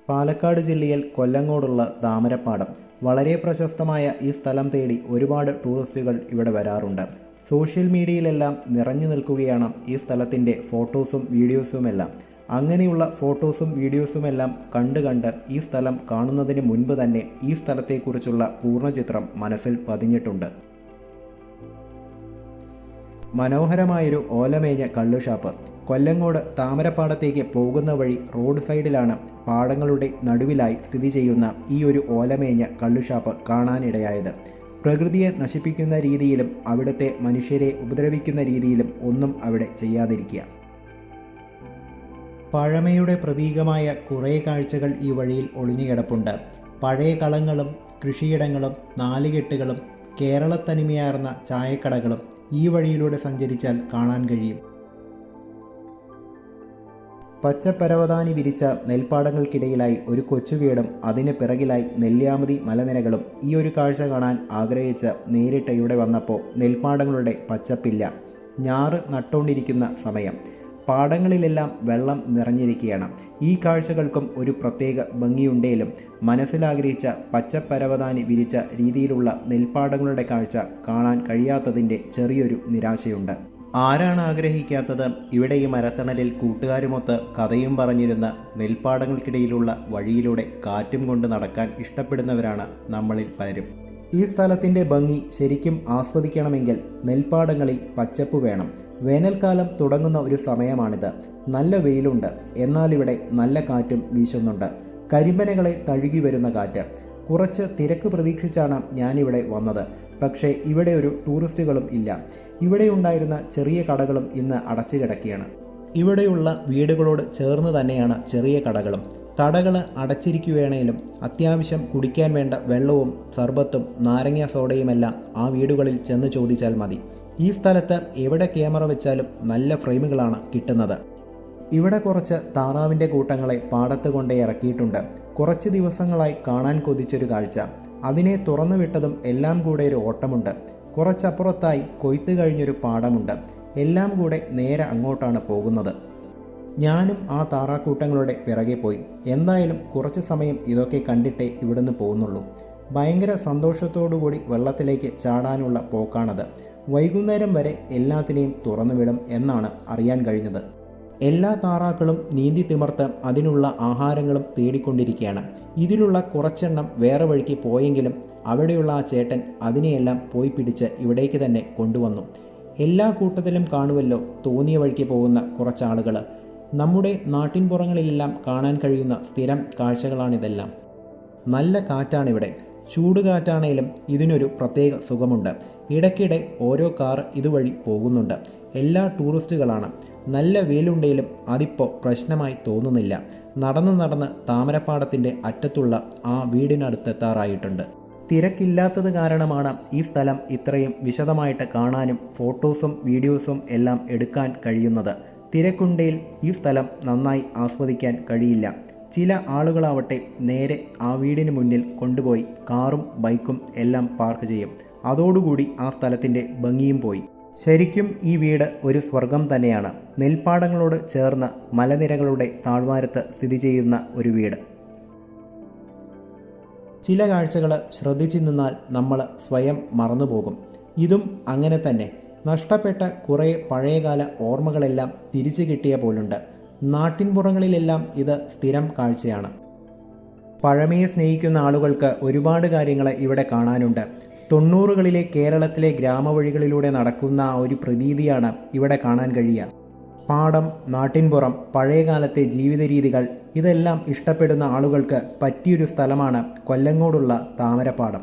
പാലക്കാട് ജില്ലയിൽ കൊല്ലങ്കോടുള്ള താമരപ്പാടം. വളരെ പ്രശസ്തമായ ഈ സ്ഥലം തേടി ഒരുപാട് ടൂറിസ്റ്റുകൾ ഇവിടെ വരാറുണ്ട്. സോഷ്യൽ മീഡിയയിലെല്ലാം നിറഞ്ഞു നിൽക്കുകയാണ് ഈ സ്ഥലത്തിൻ്റെ ഫോട്ടോസും വീഡിയോസുമെല്ലാം. അങ്ങനെയുള്ള ഫോട്ടോസും വീഡിയോസുമെല്ലാം കണ്ട് ഈ സ്ഥലം കാണുന്നതിന് മുൻപ് തന്നെ ഈ സ്ഥലത്തെക്കുറിച്ചുള്ള പൂർണ്ണചിത്രം മനസ്സിൽ പതിഞ്ഞിട്ടുണ്ട്. മനോഹരമായൊരു ഓലമേഞ്ഞ കള്ളുഷാപ്പ്. കൊല്ലങ്കോട് താമരപ്പാടത്തേക്ക് പോകുന്ന വഴി റോഡ് സൈഡിലാണ് പാടങ്ങളുടെ നടുവിലായി സ്ഥിതി ചെയ്യുന്ന ഈ ഒരു ഓലമേഞ്ഞ കള്ളുഷാപ്പ് കാണാനിടയായത്. പ്രകൃതിയെ നശിപ്പിക്കുന്ന രീതിയിലും അവിടുത്തെ മനുഷ്യരെ ഉപദ്രവിക്കുന്ന രീതിയിലും ഒന്നും അവിടെ ചെയ്യാതിരിക്കുക. പഴമയുടെ പ്രതീകമായ കുറേ കാഴ്ചകൾ ഈ വഴിയിൽ ഒളിഞ്ഞുകിടപ്പുണ്ട്. പഴയ കളങ്ങളും കൃഷിയിടങ്ങളും നാലുകെട്ടുകളും കേരളത്തനിമയാർന്ന ചായക്കടകളും ഈ വഴിയിലൂടെ സഞ്ചരിച്ചാൽ കാണാൻ കഴിയും. പച്ചപ്പരവതാനി വിരിച്ച നെൽപ്പാടങ്ങൾക്കിടയിലായി ഒരു കൊച്ചുവീടും അതിന് പിറകിലായി നെല്ലിയാമ്പതി മലനിരകളും. ഈ ഒരു കാഴ്ച കാണാൻ ആഗ്രഹിച്ച് നേരിട്ട് ഇവിടെ വന്നപ്പോൾ നെൽപ്പാടങ്ങളുടെ പച്ചപ്പില്ല. ഞാറ് നട്ടുകൊണ്ടിരിക്കുന്ന സമയം. പാടങ്ങളിലെല്ലാം വെള്ളം നിറഞ്ഞിരിക്കുകയാണ്. ഈ കാഴ്ചകൾക്കും ഒരു പ്രത്യേക ഭംഗിയുണ്ടേലും മനസ്സിലാഗ്രഹിച്ച പച്ചപ്പരവതാനി വിരിച്ച രീതിയിലുള്ള നെൽപ്പാടങ്ങളുടെ കാഴ്ച കാണാൻ കഴിയാത്തതിൻ്റെ ചെറിയൊരു നിരാശയുണ്ട്. ആരാണ് ആഗ്രഹിക്കാത്തത്? ഇവിടെ ഈ മരത്തണലിൽ കൂട്ടുകാരുമൊത്ത് കഥയും പറഞ്ഞിരുന്ന നെൽപ്പാടങ്ങൾക്കിടയിലുള്ള വഴിയിലൂടെ കാറ്റും കൊണ്ട് നടക്കാൻ ഇഷ്ടപ്പെടുന്നവരാണ് നമ്മളിൽ പലരും. ഈ സ്ഥലത്തിൻ്റെ ഭംഗി ശരിക്കും ആസ്വദിക്കണമെങ്കിൽ നെൽപ്പാടങ്ങളിൽ പച്ചപ്പ് വേണം. വേനൽക്കാലം തുടങ്ങുന്ന ഒരു സമയമാണിത്. നല്ല വെയിലുണ്ട്, എന്നാൽ ഇവിടെ നല്ല കാറ്റും വീശുന്നുണ്ട്. കരിമ്പനകളെ തഴുകി വരുന്ന കാറ്റ്. കുറച്ച് തിരക്ക് പ്രതീക്ഷിച്ചാണ് ഞാനിവിടെ വന്നത്. പക്ഷേ ഇവിടെ ഒരു ടൂറിസ്റ്റുകളും ഇല്ല. ഇവിടെ ഉണ്ടായിരുന്ന ചെറിയ കടകളും ഇന്ന് അടച്ചു കിടക്കുകയാണ്. ഇവിടെയുള്ള വീടുകളോട് ചേർന്ന് തന്നെയാണ് ചെറിയ കടകളും. കടകൾ അടച്ചിരിക്കുകയാണെങ്കിലും അത്യാവശ്യം കുടിക്കാൻ വേണ്ട വെള്ളവും സർബത്തും നാരങ്ങ സോഡയുമെല്ലാം ആ വീടുകളിൽ ചെന്ന് ചോദിച്ചാൽ മതി. ഈ സ്ഥലത്ത് എവിടെ ക്യാമറ വെച്ചാലും നല്ല ഫ്രെയിമുകളാണ് കിട്ടുന്നത്. ഇവിടെ കുറച്ച് താറാവിൻ്റെ കൂട്ടങ്ങളെ പാടത്ത് കൊണ്ടേ ഇറക്കിയിട്ടുണ്ട്. കുറച്ച് ദിവസങ്ങളായി കാണാൻ കൊതിച്ചൊരു കാഴ്ച. അതിനെ തുറന്നു വിട്ടതും എല്ലാം കൂടെ ഒരു ഓട്ടമുണ്ട്. കുറച്ചപ്പുറത്തായി കൊയ്ത്ത് കഴിഞ്ഞൊരു പാടമുണ്ട്. എല്ലാം കൂടെ നേരെ അങ്ങോട്ടാണ് പോകുന്നത്. ഞാനും ആ താറാക്കൂട്ടങ്ങളുടെ പിറകെ പോയി. എന്തായാലും കുറച്ച് സമയം ഇതൊക്കെ കണ്ടിട്ടേ ഇവിടുന്ന് പോകുന്നുള്ളൂ. ഭയങ്കര സന്തോഷത്തോടുകൂടി വെള്ളത്തിലേക്ക് ചാടാനുള്ള പോക്കാണത്. വൈകുന്നേരം വരെ എല്ലാത്തിനെയും തുറന്നുവിടും എന്നാണ് അറിയാൻ കഴിഞ്ഞത്. എല്ലാ താറാക്കളും നീന്തി തിമർത്ത് അതിനുള്ള ആഹാരങ്ങളും തേടിക്കൊണ്ടിരിക്കുകയാണ്. ഇതിലുള്ള കുറച്ചെണ്ണം വേറെ വഴിക്ക് പോയെങ്കിലും അവിടെയുള്ള ആ ചേട്ടൻ അതിനെയെല്ലാം പോയി പിടിച്ച് ഇവിടേക്ക് തന്നെ കൊണ്ടുവന്നു. എല്ലാ കൂട്ടത്തിലും കാണുമല്ലോ തോന്നിയ വഴിക്ക് പോകുന്ന കുറച്ചാളുകൾ. നമ്മുടെ നാട്ടിൻപുറങ്ങളിലെല്ലാം കാണാൻ കഴിയുന്ന സ്ഥിരം കാഴ്ചകളാണിതെല്ലാം. നല്ല കാറ്റാണിവിടെ. ചൂടുകാറ്റാണേലും ഇതിനൊരു പ്രത്യേക സുഖമുണ്ട്. ഇടയ്ക്കിടെ ഓരോ കാർ ഇതുവഴി പോകുന്നുണ്ട്. എല്ലാ ടൂറിസ്റ്റുകളാണ്. നല്ല വെയിലുണ്ടെങ്കിലും അതിപ്പോൾ പ്രശ്നമായി തോന്നുന്നില്ല. നടന്ന് താമരപ്പാടത്തിൻ്റെ അറ്റത്തുള്ള ആ വീടിനടുത്തെത്താറായിട്ടുണ്ട്. തിരക്കില്ലാത്തത് കാരണമാണ് ഈ സ്ഥലം ഇത്രയും വിശദമായിട്ട് കാണാനും ഫോട്ടോസും വീഡിയോസും എല്ലാം എടുക്കാൻ കഴിയുന്നത്. തിരക്കുണ്ടെങ്കിൽ ഈ സ്ഥലം നന്നായി ആസ്വദിക്കാൻ കഴിയില്ല. ചില ആളുകളാവട്ടെ നേരെ ആ വീടിന് മുന്നിൽ കൊണ്ടുപോയി കാറും ബൈക്കും എല്ലാം പാർക്ക് ചെയ്യും. അതോടുകൂടി ആ സ്ഥലത്തിൻ്റെ ഭംഗിയും പോയി. ശരിക്കും ഈ വീട് ഒരു സ്വർഗം തന്നെയാണ്. നെൽപ്പാടങ്ങളോട് ചേർന്ന് മലനിരകളുടെ താഴ്വാരത്ത് സ്ഥിതി ചെയ്യുന്ന ഒരു വീട്. ചില കാഴ്ചകൾ ശ്രദ്ധിച്ചു നിന്നാൽ നമ്മൾ സ്വയം മറന്നുപോകും. ഇതും അങ്ങനെ തന്നെ. നഷ്ടപ്പെട്ട കുറേ പഴയകാല ഓർമ്മകളെല്ലാം തിരിച്ചു കിട്ടിയ പോലുണ്ട്. നാട്ടിൻപുറങ്ങളിലെല്ലാം ഇത് സ്ഥിരം കാഴ്ചയാണ്. പഴമയെ സ്നേഹിക്കുന്ന ആളുകൾക്ക് ഒരുപാട് കാര്യങ്ങൾ ഇവിടെ കാണാനുണ്ട്. 90കളിലെ കേരളത്തിലെ ഗ്രാമവഴികളിലൂടെ നടക്കുന്ന ആ ഒരു പ്രതീതിയാണ് ഇവിടെ കാണാൻ കഴിയുക. പാടം, നാട്ടിൻപുറം, പഴയകാലത്തെ ജീവിത രീതികൾ ഇതെല്ലാം ഇഷ്ടപ്പെടുന്ന ആളുകൾക്ക് പറ്റിയൊരു സ്ഥലമാണ് കൊല്ലങ്കോടുള്ള താമരപ്പാടം.